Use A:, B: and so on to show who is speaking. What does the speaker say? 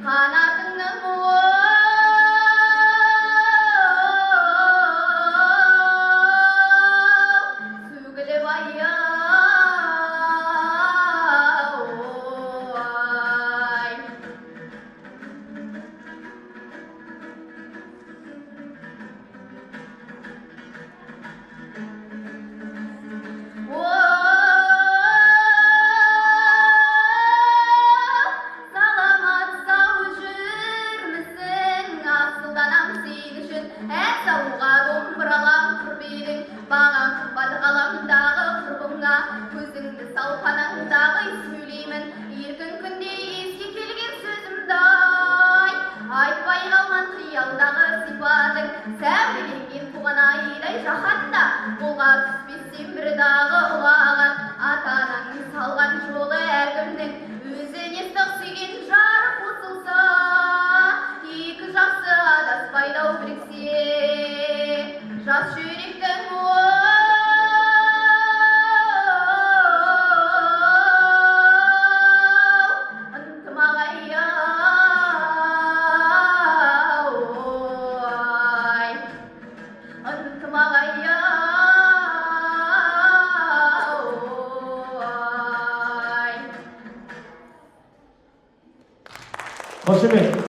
A: 하나 듣는 무엇 수그제 와야 Mаған қымбат ғаламдағы құрбыңа көзіңді салып анаңдағы сөйлеймін еркін күнде еске келген сөзімді айтпай қалған қиялдағы сипатың сәулеленген туған айдай жаһанда қолға түспестен бір дағы ұлаған ата-анаңның салған жолы әркімнің өзіне ыстық сүйген жары қосылса екі жақсы адаспайды-ау біріксе жас жүректің
B: Başımı